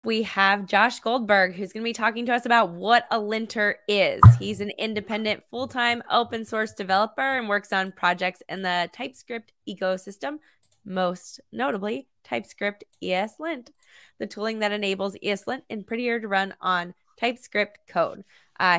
we have Josh Goldberg, who's going to be talking to us about what a linter is. He's an independent, full-time open source developer and works on projects in the TypeScript ecosystem, most notably Typescript-eslint, the tooling that enables ESLint and Prettier to run on TypeScript code.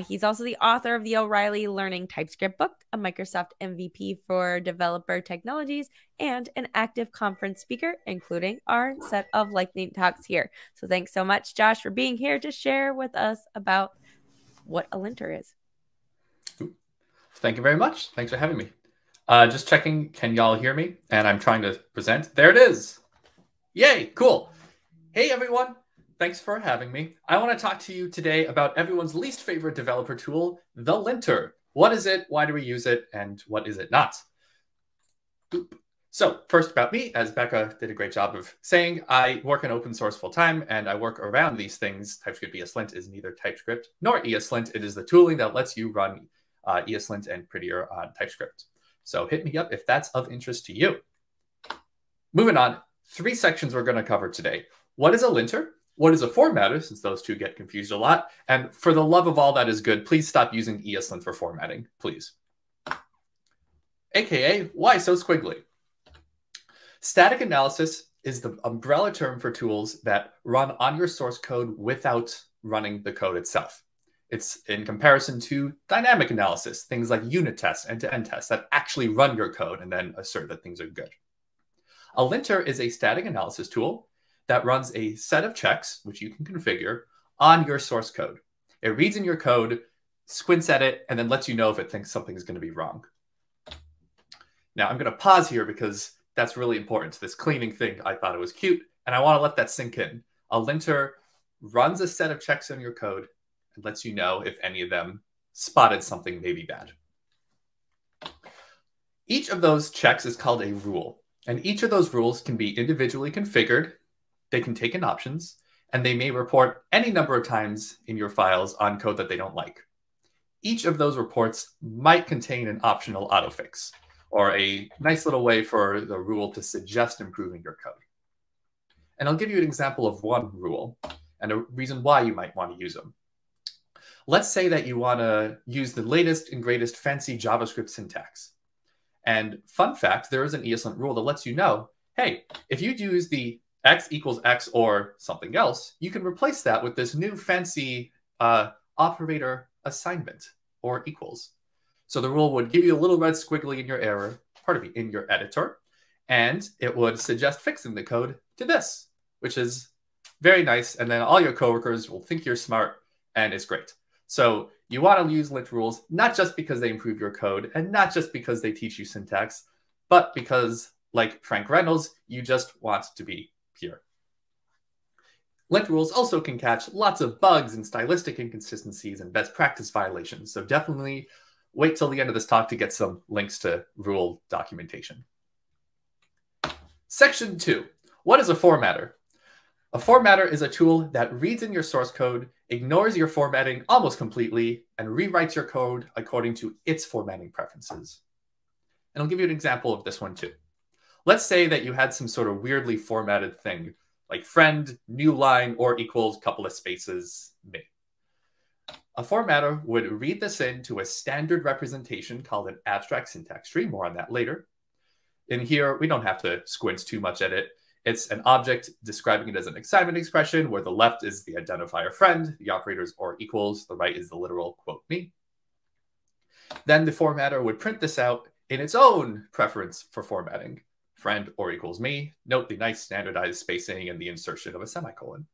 He's also the author of the O'Reilly Learning TypeScript book, a Microsoft MVP for developer technologies, and an active conference speaker, including our set of lightning talks here. So thanks so much, Josh, for being here to share with us about what a linter is. Thank you very much. Thanks for having me. Just checking, can y'all hear me? And I'm trying to present. There it is. Yay, cool. Hey, everyone. Thanks for having me. I want to talk to you today about everyone's least favorite developer tool, the linter. What is it? Why do we use it? And what is it not? Boop. So first about me, as Becca did a great job of saying, I work in open source full time and I work around these things. TypeScript-eslint is neither TypeScript nor ESLint. It is the tooling that lets you run ESLint and Prettier on TypeScript. So hit me up if that's of interest to you. Moving on, 3 sections we're going to cover today. What is a linter? What is a formatter, since those two get confused a lot? And for the love of all that is good, please stop using ESLint for formatting, please. AKA, why so squiggly? Static analysis is the umbrella term for tools that run on your source code without running the code itself. It's in comparison to dynamic analysis, things like unit tests, end-to-end tests that actually run your code and then assert that things are good. A linter is a static analysis tool that runs a set of checks, which you can configure, on your source code. It reads in your code, squints at it, and then lets you know if it thinks something is going to be wrong. Now, I'm going to pause here because that's really important. This cleaning thing, I thought it was cute, and I want to let that sink in. A linter runs a set of checks on your code and lets you know if any of them spotted something maybe bad. Each of those checks is called a rule, and each of those rules can be individually configured. They can take in options, and they may report any number of times in your files on code that they don't like. Each of those reports might contain an optional autofix, or a nice little way for the rule to suggest improving your code. And I'll give you an example of one rule and a reason why you might want to use them. Let's say that you want to use the latest and greatest fancy JavaScript syntax. And fun fact, there is an ESLint rule that lets you know, hey, if you use the x equals x or something else, you can replace that with this new fancy operator assignment or equals. So the rule would give you a little red squiggly in your error, in your editor, and it would suggest fixing the code to this, which is very nice. And then all your coworkers will think you're smart, and it's great. So you want to use lint rules, not just because they improve your code and not just because they teach you syntax, but because, like Frank Reynolds, you just want to be pure. Lint rules also can catch lots of bugs and stylistic inconsistencies and best practice violations. So definitely wait till the end of this talk to get some links to rule documentation. Section 2. What is a formatter? A formatter is a tool that reads in your source code, ignores your formatting almost completely, and rewrites your code according to its formatting preferences. And I'll give you an example of this one too. Let's say that you had some sort of weirdly formatted thing, like friend, new line, or equals, couple of spaces, me. A formatter would read this into a standard representation called an abstract syntax tree. More on that later. In here, we don't have to squint too much at it. It's an object describing it as an assignment expression where the left is the identifier friend, the operators or equals, the right is the literal quote me. Then the formatter would print this out in its own preference for formatting, friend or equals me. Note the nice standardized spacing and the insertion of a semicolon.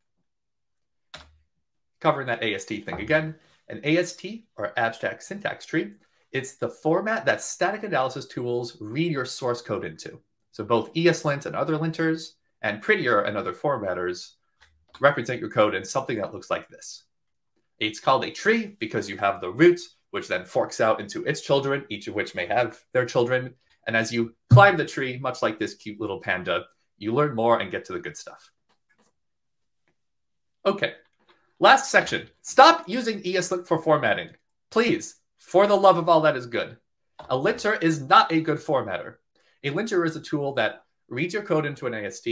Covering that AST thing again, an AST or abstract syntax tree, it's the format that static analysis tools read your source code into. So both ESLint and other linters and Prettier and other formatters represent your code in something that looks like this. It's called a tree because you have the root, which then forks out into its children, each of which may have their children. And as you climb the tree, much like this cute little panda, you learn more and get to the good stuff. Okay, last section. Stop using ESLint for formatting. Please, for the love of all that is good. A linter is not a good formatter. A linter is a tool that reads your code into an AST,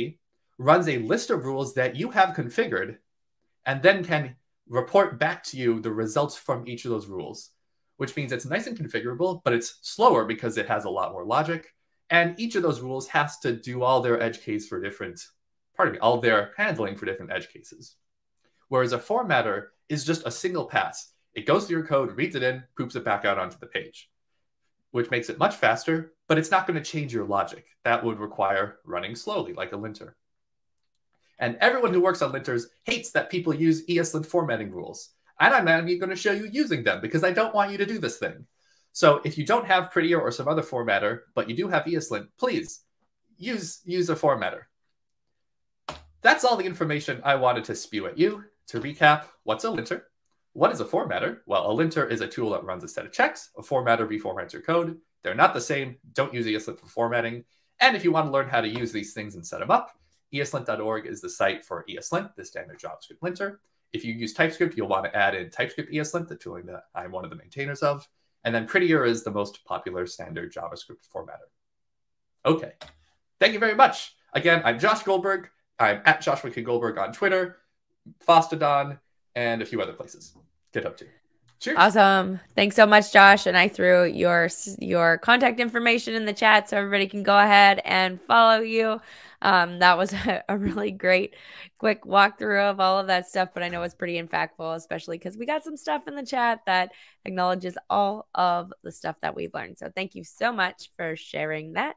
runs a list of rules that you have configured, and then can report back to you the results from each of those rules, which means it's nice and configurable, but it's slower because it has a lot more logic. And each of those rules has to do all their edge case for different, all their handling for different edge cases. Whereas a formatter is just a single pass. It goes through your code, reads it in, poops it back out onto the page, which makes it much faster, but it's not going to change your logic. That would require running slowly, like a linter. And everyone who works on linters hates that people use ESLint formatting rules. And I'm not even going to show you using them because I don't want you to do this thing. So if you don't have Prettier or some other formatter, but you do have ESLint, please use a formatter. That's all the information I wanted to spew at you. To recap, what's a linter? What is a formatter? Well, a linter is a tool that runs a set of checks. A formatter reformats your code. They're not the same. Don't use ESLint for formatting. And if you want to learn how to use these things and set them up, ESLint.org is the site for ESLint, the standard JavaScript linter. If you use TypeScript, you'll want to add in Typescript-eslint, the tooling that I'm one of the maintainers of. And then Prettier is the most popular standard JavaScript formatter. Okay, thank you very much. Again, I'm Josh Goldberg. I'm at Joshua K. Goldberg on Twitter, Fostodon, and a few other places. GitHub too. Cheers. Awesome. Thanks so much, Josh. And I threw your contact information in the chat so everybody can go ahead and follow you. That was a really great, quick walkthrough of all of that stuff, but I know it's pretty impactful, especially because we got some stuff in the chat that acknowledges all of the stuff that we've learned. So thank you so much for sharing that.